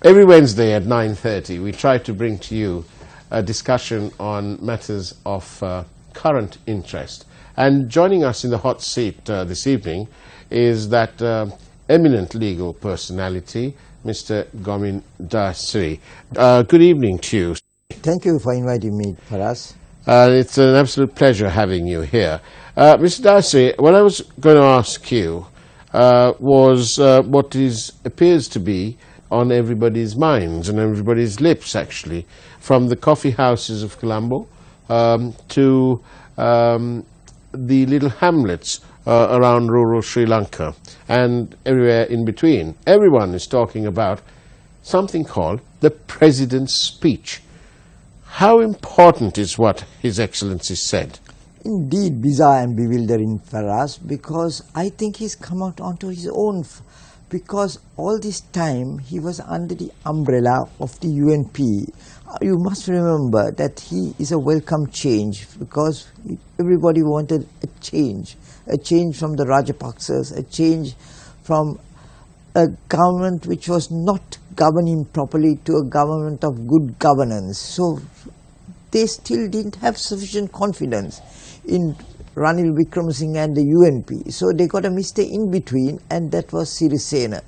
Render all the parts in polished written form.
Every Wednesday at 9:30 we try to bring to you a discussion on matters of current interest. And joining us in the hot seat this evening is that eminent legal personality, Mr. Gomin Dasri. Good evening to you. Thank you for inviting me, Faraz. It's an absolute pleasure having you here. Mr. Dasri, what I was going to ask you was what appears to be on everybody's minds and everybody's lips, actually, from the coffee houses of Colombo to the little hamlets around rural Sri Lanka and everywhere in between. Everyone is talking about something called the President's speech. How important is what His Excellency said? Indeed, bizarre and bewildering, Faraz, because I think he's come out onto his own. Because all this time he was under the umbrella of the UNP. You must remember that he is a welcome change, because everybody wanted a change from the Rajapaksas, a change from a government which was not governing properly to a government of good governance. So they still didn't have sufficient confidence in Ranil Wickremesinghe and the UNP. So they got a mistake in between, and that was Sirisena.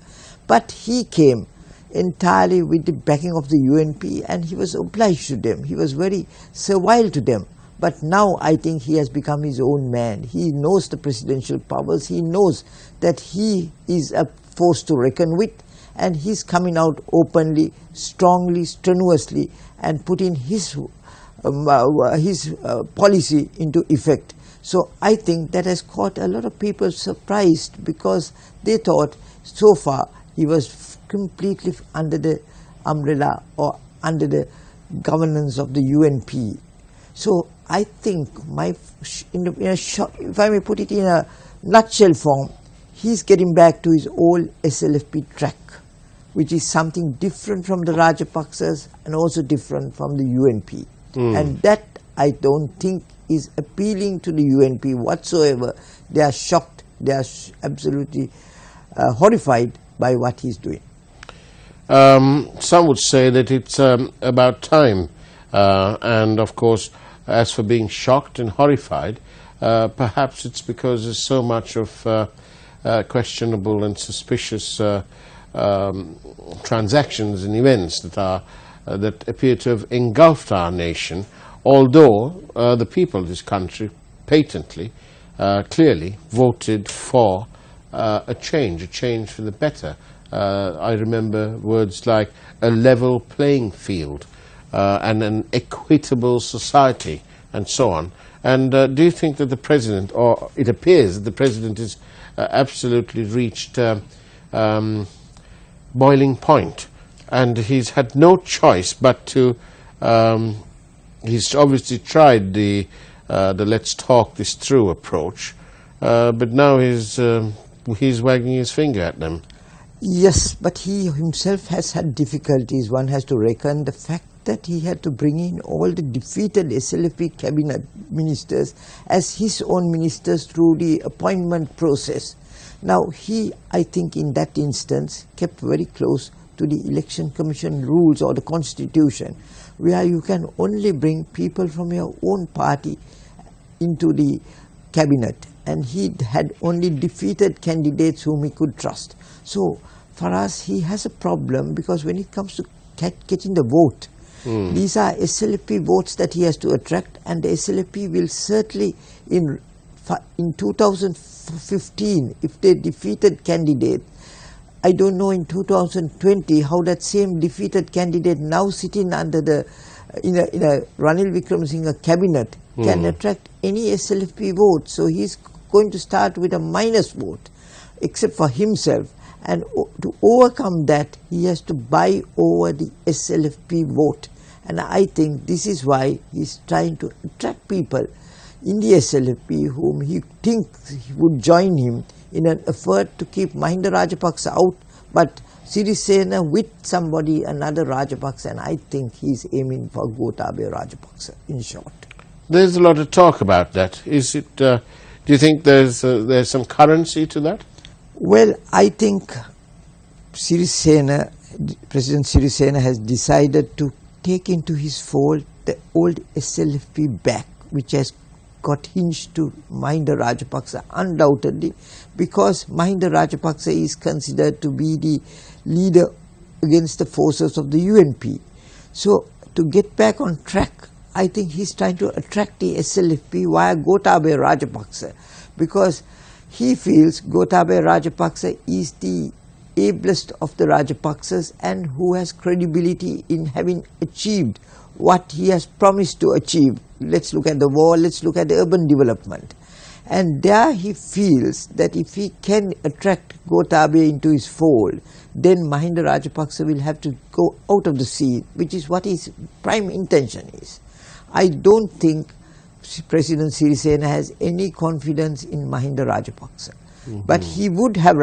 But he came entirely with the backing of the UNP, and he was obliged to them. He was very servile to them. But now I think he has become his own man. He knows the presidential powers. He knows that he is a force to reckon with, and he's coming out openly, strongly, strenuously, and putting his policy into effect. So I think that has caught a lot of people surprised, because they thought so far he was completely under the umbrella or under the governance of the UNP. So I think in a short, if I may put it in a nutshell form, he's getting back to his old SLFP track, which is something different from the Rajapaksas and also different from the UNP. And that I don't think is appealing to the UNP whatsoever. They are shocked, they are absolutely horrified by what he's doing. Some would say that it's about time, and of course, as for being shocked and horrified, perhaps it's because there's so much of questionable and suspicious transactions and events that appear to have engulfed our nation, although the people of this country patently, clearly voted for a change for the better. I remember words like a level playing field and an equitable society and so on. And do you think that the President, or it appears that the President has absolutely reached boiling point, and he's had no choice but to he's obviously tried the let's talk this through approach, but now he's wagging his finger at them. Yes, but he himself has had difficulties. One has to reckon the fact that he had to bring in all the defeated SLFP cabinet ministers as his own ministers through the appointment process. Now he, I think in that instance, kept very close to the Election Commission rules or the Constitution, where you can only bring people from your own party into the cabinet, and he had only defeated candidates whom he could trust. So for us, he has a problem, because when it comes to getting the vote, these are SLP votes that he has to attract, and the SLP will certainly in 2015, if they defeated candidate, I don't know in 2020 how that same defeated candidate now sitting under the in a Ranil Wickremesinghe cabinet can attract any SLFP vote. So he's going to start with a minus vote, except for himself. And to overcome that, he has to buy over the SLFP vote. And I think this is why he's trying to attract people in the SLFP whom he thinks would join him in an effort to keep Mahinda Rajapaksa out, but Sirisena with somebody, another Rajapaksa, and I think he's aiming for Gotabaya Rajapaksa, in short. There's a lot of talk about that. Is it? Do you think there's some currency to that? Well, I think Sirisena President Sirisena has decided to take into his fold the old SLFP back, which has got hinged to Mahinda Rajapaksa undoubtedly, because Mahinda Rajapaksa is considered to be the leader against the forces of the UNP. So to get back on track, I think he's trying to attract the SLFP via Gotabaya Rajapaksa, because he feels Gotabaya Rajapaksa is the ablest of the Rajapaksas and who has credibility in having achieved what he has promised to achieve. Let's look at the war, let's look at the urban development. And there he feels that if he can attract Gotabaya into his fold, then Mahinda Rajapaksa will have to go out of the scene, which is what his prime intention is. I don't think President Sirisena has any confidence in Mahinda Rajapaksa. But he would have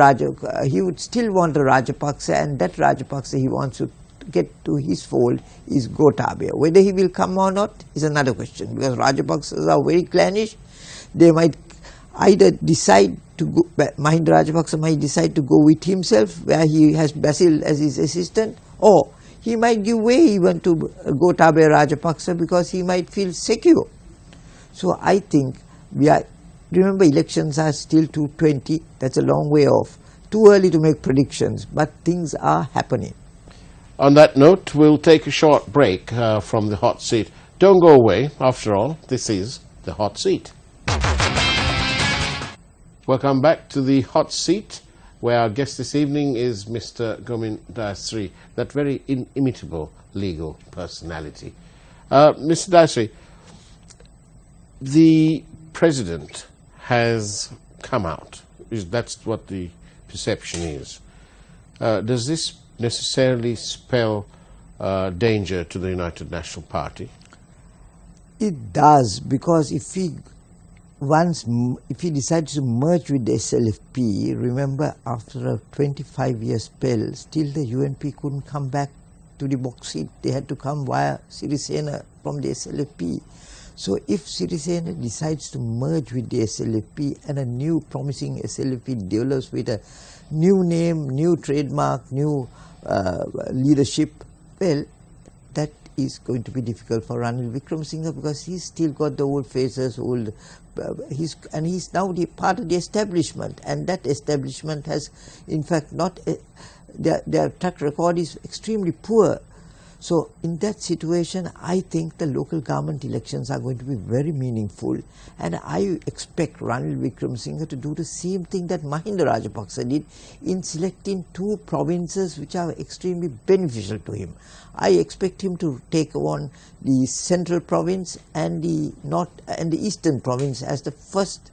he would still want a Rajapaksa, and that Rajapaksa he wants to get to his fold is Gotabaya. Whether he will come or not is another question, because Rajapaksas are very clannish. They might either decide to go, Mahinda Rajapaksa might decide to go with himself, where he has Basil as his assistant, or he might give way even to Gotabaya Rajapaksa because he might feel secure. So I think remember, elections are still 220, that's a long way off. Too early to make predictions, but things are happening. On that note, we'll take a short break from the hot seat. Don't go away, after all, this is the hot seat. Welcome back to the hot seat, where our guest this evening is Mr. Gomin Dayasri, that very inimitable legal personality. Mr. Dayasri, the President has come out. That's what the perception is. Does this necessarily spell danger to the United National Party? It does, because if he decides to merge with the SLFP, remember after a 25-year spell, still the UNP couldn't come back to the box seat. They had to come via Sirisena from the SLFP. So if Sirisena decides to merge with the SLFP and a new promising SLFP develops with a new name, new trademark, new leadership, well, that is going to be difficult for Ranil Wickremesinghe, because he's still got the old faces, he's now the part of the establishment, and that establishment has in fact not, their track record is extremely poor. So in that situation, I think the local government elections are going to be very meaningful, and I expect Ranil Wickremesinghe to do the same thing that Mahinda Rajapaksa did in selecting two provinces which are extremely beneficial to him. I expect him to take on the central province and the eastern province as the first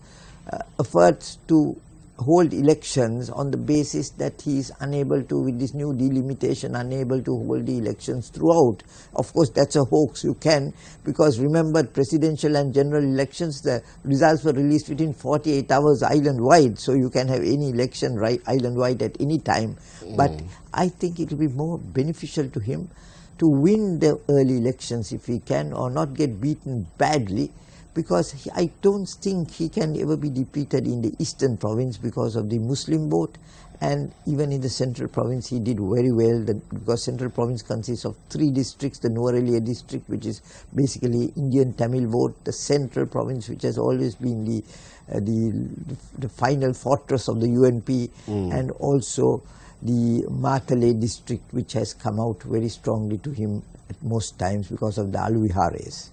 efforts to hold elections, on the basis that he is unable to, with this new delimitation, unable to hold the elections throughout. Of course, that's a hoax. You can, because remember, presidential and general elections, the results were released within 48 hours island-wide, so you can have any election island-wide at any time. But I think it will be more beneficial to him to win the early elections if he can, or not get beaten badly, because I don't think he can ever be defeated in the eastern province because of the Muslim vote, and even in the central province he did very well, because central province consists of 3 districts: the Nuwara district, which is basically Indian Tamil vote; the central province, which has always been the final fortress of the UNP, and also the Matale district, which has come out very strongly to him at most times because of the Aluvihares.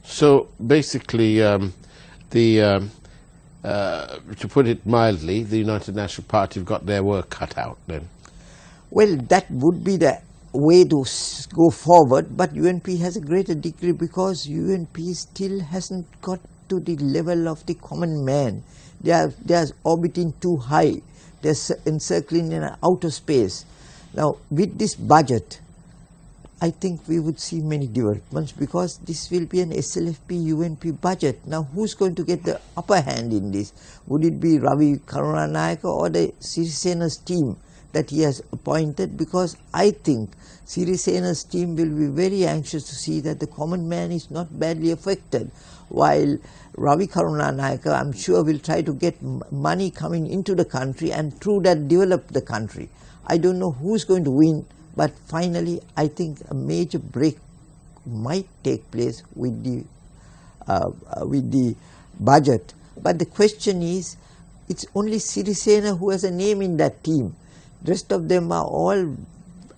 So basically, to put it mildly, the United National Party have got their work cut out then? Well, that would be the way to go forward, but UNP has a greater degree, because UNP still hasn't got to the level of the common man. They are orbiting too high. They are encircling in an outer space. Now, with this budget, I think we would see many developments, because this will be an SLFP UNP budget. Now, who's going to get the upper hand in this? Would it be Ravi Karunanayake or the Sirisena's team that he has appointed? Because I think Sirisena's team will be very anxious to see that the common man is not badly affected, while Ravi Karunanayake, I'm sure, will try to get money coming into the country and through that develop the country. I don't know who's going to win, but finally I think a major break might take place with the budget. But the question is, it's only Sirisena who has a name in that team. The rest of them are all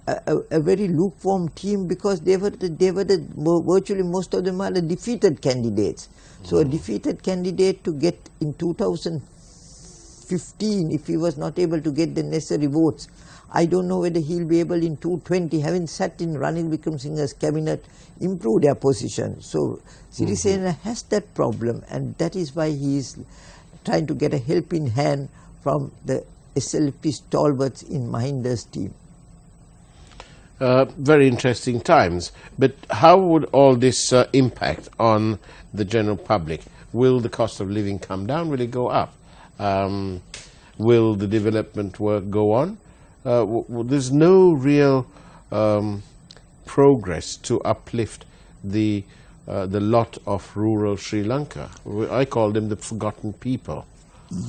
a very lukewarm team, because virtually most of them are the defeated candidates. So a defeated candidate to get in 2015, if he was not able to get the necessary votes, I don't know whether he'll be able in 2020, having sat in Ranil Wickremesinghe's cabinet, improve their position. So Sirisena has that problem, and that is why he is trying to get a helping hand from the SLP stalwarts in Mahinda's team. Very interesting times. But how would all this impact on the general public? Will the cost of living come down? Will it go up? Will the development work go on? There's no real progress to uplift the lot of rural Sri Lanka. I call them the forgotten people.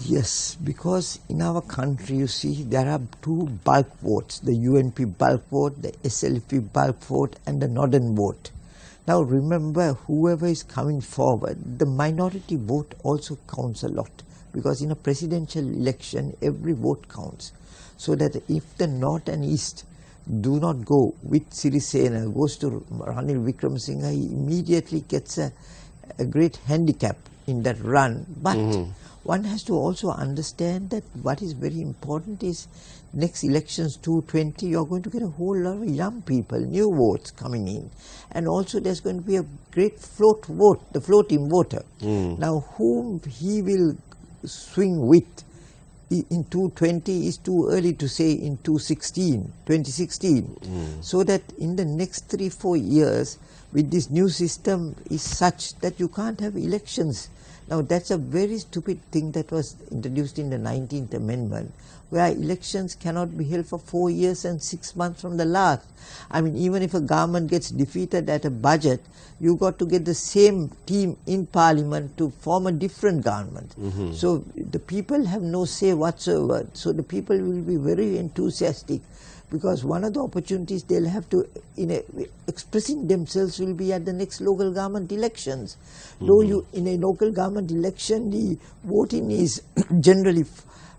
Yes, because in our country, you see, there are two bulk votes, the UNP bulk vote, the SLP bulk vote, and the Northern vote. Now remember, whoever is coming forward, the minority vote also counts a lot, because in a presidential election, every vote counts. So that if the North and East do not go with Sirisena, goes to Ranil Wickremesinghe, he immediately gets a great handicap in that run. But one has to also understand that what is very important is next elections 2020, you're going to get a whole lot of young people, new votes coming in. And also there's going to be a great float vote, the floating voter. Now whom he will swing with in 2020 is too early to say in 2016. So that in the next 3-4 years, with this new system is such that you can't have elections. Now that's a very stupid thing that was introduced in the 19th Amendment, where elections cannot be held for 4 years and 6 months from the last. I mean, even if a government gets defeated at a budget, you got to get the same team in parliament to form a different government. So the people have no say whatsoever. So the people will be very enthusiastic, because one of the opportunities they'll have to, expressing themselves will be at the next local government elections. Though in a local government election, the voting is generally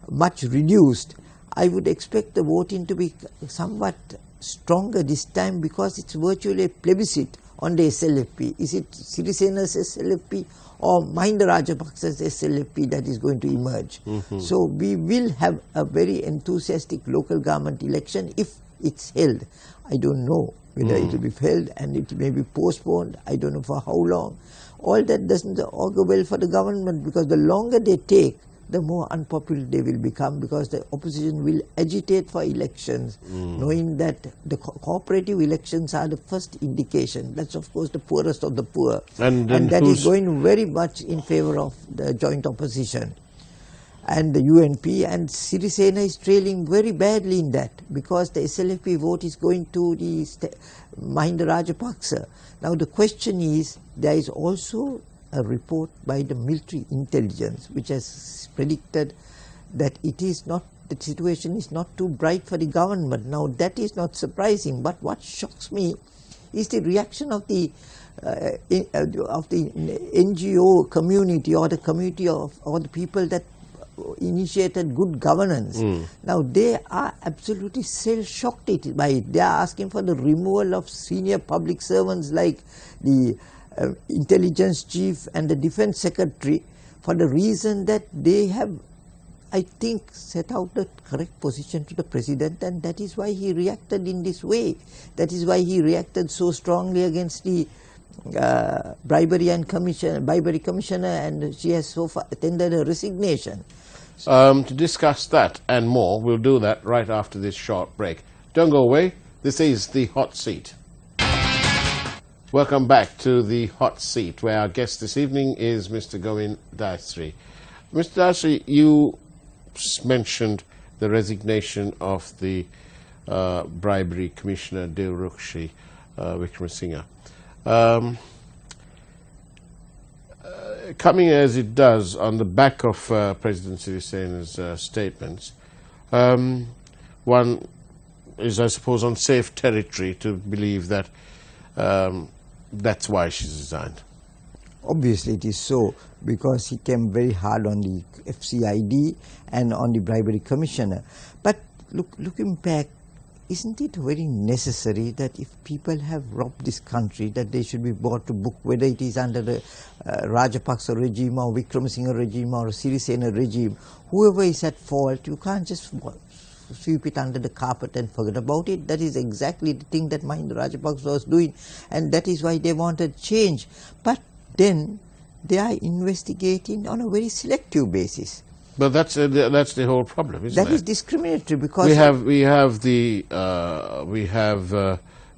much reduced, I would expect the voting to be somewhat stronger this time, because it's virtually a plebiscite on the SLFP. Is it Sirisena's SLFP or Mahinda Rajapaksa's SLFP that is going to emerge? So we will have a very enthusiastic local government election if it's held. I don't know whether it will be held, and it may be postponed. I don't know for how long. All that doesn't augur well for the government, because the longer they take, the more unpopular they will become, because the opposition will agitate for elections, knowing that the cooperative elections are the first indication. That's of course the poorest of the poor, and that is going very much in favor of the joint opposition and the UNP, and Sirisena is trailing very badly in that, because the SLFP vote is going to the Mahinda Rajapaksa. Now the question is, there is also a report by the military intelligence which has predicted that it is not, the situation is not too bright for the government. Now that is not surprising, but what shocks me is the reaction of the NGO community, or the community of, or the people that initiated good governance. Now they are absolutely shocked by it. They are asking for the removal of senior public servants like the intelligence chief and the defense secretary, for the reason that they have, I think, set out the correct position to the president, and that is why he reacted in this way. That is why he reacted so strongly against the bribery commissioner, and she has so far tendered her resignation. To discuss that and more, we'll do that right after this short break. Don't go away. This is the Hot Seat. Welcome back to the Hot Seat, where our guest this evening is Mr. Govind Dayasri. Mr. Dayasri, you mentioned the resignation of the bribery commissioner, Devruxi Wickremesinghe. Coming as it does on the back of President Sirisena's statements, one is, I suppose, on safe territory to believe that that's why she's resigned. Obviously it is so, because he came very hard on the FCID and on the bribery commissioner. But looking back, isn't it very necessary that if people have robbed this country, that they should be brought to book, whether it is under the Rajapaksa regime or Wickremesinghe regime or Sirisena regime? Whoever is at fault, you can't just sweep it under the carpet and forget about it. That is exactly the thing that Mahinda Rajapaksa was doing, and that is why they wanted change. But then they are investigating on a very selective basis. But that's the whole problem, isn't it? That is discriminatory, because we have the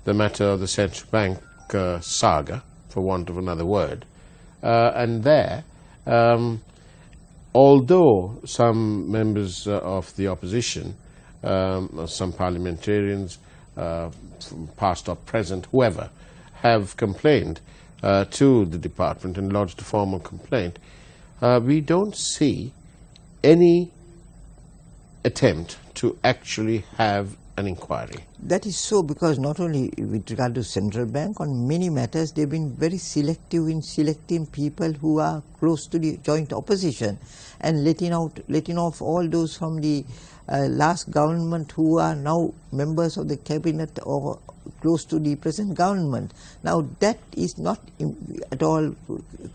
matter of the central bank saga, for want of another word, and there, although some members of the opposition, some parliamentarians, past or present, whoever, have complained to the department and lodged a formal complaint, we don't see any attempt to actually have an inquiry. That is so, because not only with regard to central bank, on many matters they've been very selective in selecting people who are close to the joint opposition, and letting off all those from the last government who are now members of the cabinet or close to the present government. Now that is not at all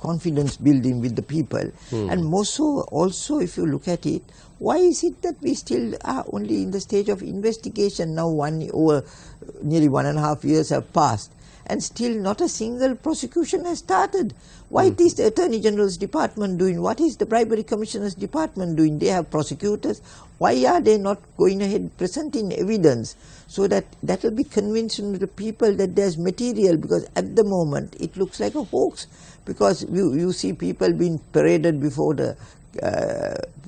confidence building with the people. And more so also, if you look at it, why is it that we still are only in the stage of investigation? Now nearly 1.5 years have passed, and still not a single prosecution has started. What is the Attorney General's department doing? What is the Bribery Commissioner's department doing? They have prosecutors. Why are they not going ahead presenting evidence, so that will be convincing to the people that there's material? Because at the moment it looks like a hoax, because you see people being paraded before the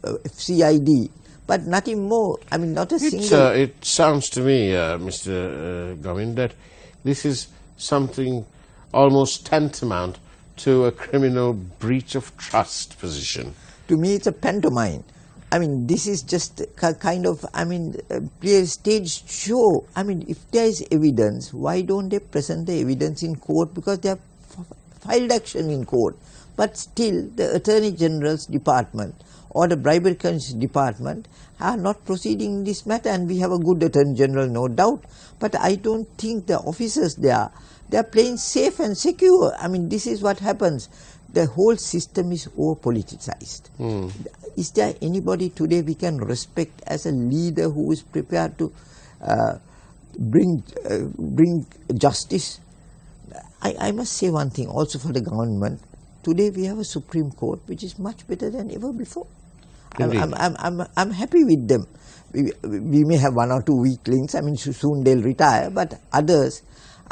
FCID, but nothing more. I mean, not a single... It sounds to me, Mr. Govind, that this is something almost tantamount to a criminal breach of trust position. To me, it's a pantomime. I mean, this is just kind of, play a staged show. I mean, if there is evidence, why don't they present the evidence in court? Because they have filed action in court. But still, the Attorney General's department or the Bribery Commissioner's department are not proceeding in this matter, and we have a good Attorney General, no doubt. But I don't think the officers there, they are playing safe and secure. I mean, this is what happens. The whole system is over-politicized. Is there anybody today we can respect as a leader who is prepared to bring justice? I must say one thing also for the government. Today we have a Supreme Court which is much better than ever before. I'm happy with them. We may have 1 or 2 weak links. I mean, soon they'll retire, but others,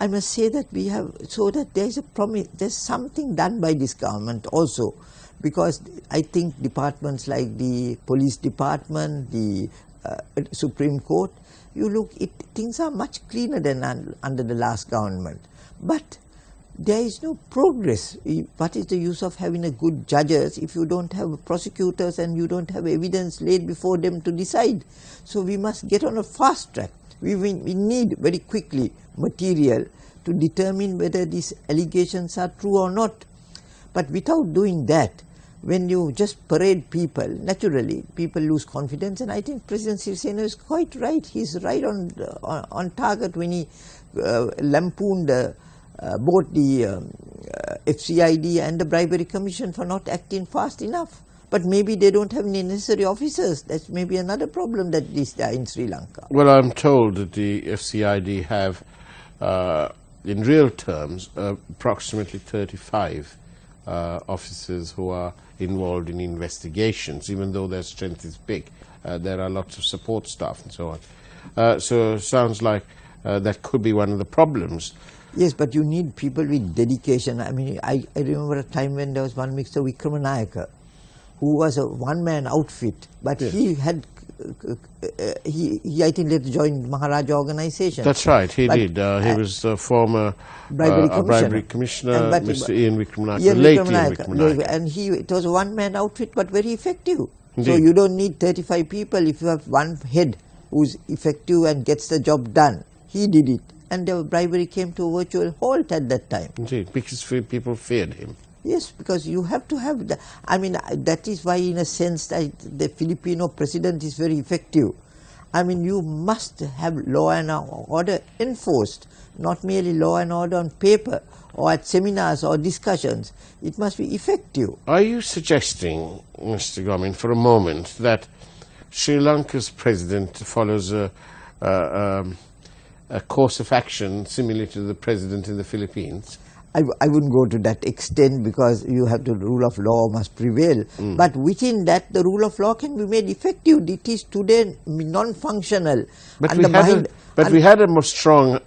I must say that we have, so that there's a promise, there's something done by this government also, because I think departments like the police department, the Supreme Court, you look, things are much cleaner than under the last government. But there is no progress. What is the use of having a good judges if you don't have prosecutors and you don't have evidence laid before them to decide? So we must get on a fast track. We need very quickly material to determine whether these allegations are true or not. But without doing that, when you just parade people, naturally people lose confidence, and I think President Sirisena is quite right. He's right on target when he lampooned both the FCID and the Bribery Commission for not acting fast enough. But maybe they don't have any necessary officers. That's maybe another problem that is there in Sri Lanka. Well, I'm told that the FCID have, in real terms, approximately 35 officers who are involved in investigations, even though their strength is big. There are lots of support staff and so on. So it sounds like that could be one of the problems. Yes, but you need people with dedication. I mean, I remember a time when there was one Mr. Wickremesinghe, who was a one-man outfit, but yes, he had, he I think later joined Maharaja organization. That's right, he did. He was the former Bribery Commissioner, Mr. Ian Wickremesinghe, late Ian Wickremesinghe. And it was a one-man outfit, but very effective. Indeed. So you don't need 35 people if you have one head who's effective and gets the job done. He did it, and the bribery came to a virtual halt at that time. Indeed, because people feared him. Yes, because you have to have the, I mean, that is why in a sense that the Filipino president is very effective. I mean, you must have law and order enforced, not merely law and order on paper or at seminars or discussions. It must be effective. Are you suggesting, Mr. Gomin, for a moment, that Sri Lanka's president follows a course of action similar to the president in the Philippines? I wouldn't go to that extent, because you have the rule of law must prevail. But within that, the rule of law can be made effective. It is today non-functional. But we had a more strong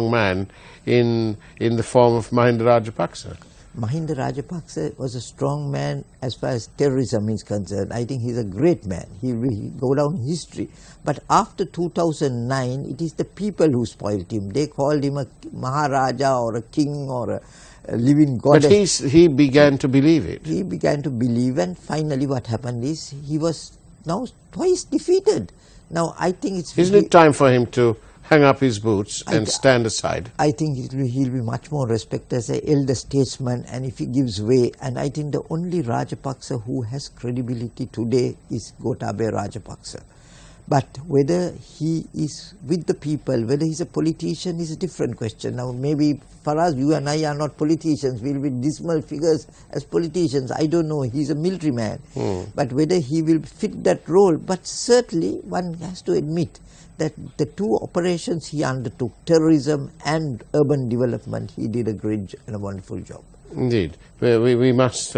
man in the form of Mahinda Rajapaksa. Mahinda Rajapaksa was a strong man as far as terrorism is concerned. I think he's a great man. He will go down in history. But after 2009, it is the people who spoiled him. They called him a Maharaja or a king or a living goddess. But he began to believe it. He began to believe, and finally what happened is he was now twice defeated. Now I think it's... Isn't it time for him to hang up his boots and stand aside? I think he'll be much more respected as an elder statesman, and if he gives way, and I think the only Rajapaksa who has credibility today is Gotabaya Rajapaksa. But whether he is with the people, whether he's a politician, is a different question. Now maybe for us, you and I are not politicians, we'll be dismal figures as politicians. I don't know, he's a military man. But whether he will fit that role, but certainly one has to admit that the two operations he undertook, terrorism and urban development, he did a great and a wonderful job. Indeed. We must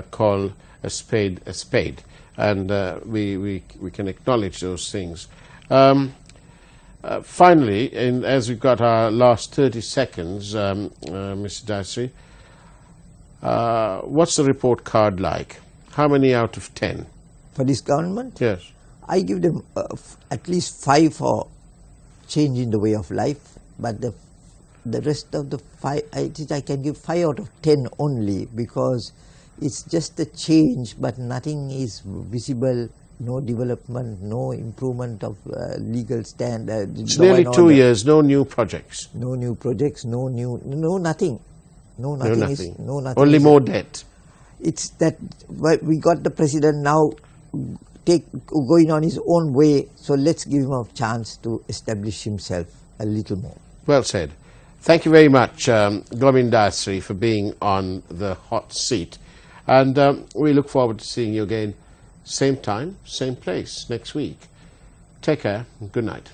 call a spade, and we can acknowledge those things. Finally, as we've got our last 30 seconds, Mr. Dasri, what's the report card like? How many out of 10? For this government? Yes. I give them at least 5 for changing the way of life, but the rest of the 5, I think I can give 5 out of 10 only, because it's just a change, but nothing is visible, no development, no improvement of legal standards. It's nearly 2 years, no new projects. No new projects, no nothing. No nothing. Only more debt. It's that we got the president now going on his own way, so let's give him a chance to establish himself a little more. Well said. Thank you very much, Gomin Dasri, for being on the hot seat. And we look forward to seeing you again, same time, same place, next week. Take care and good night.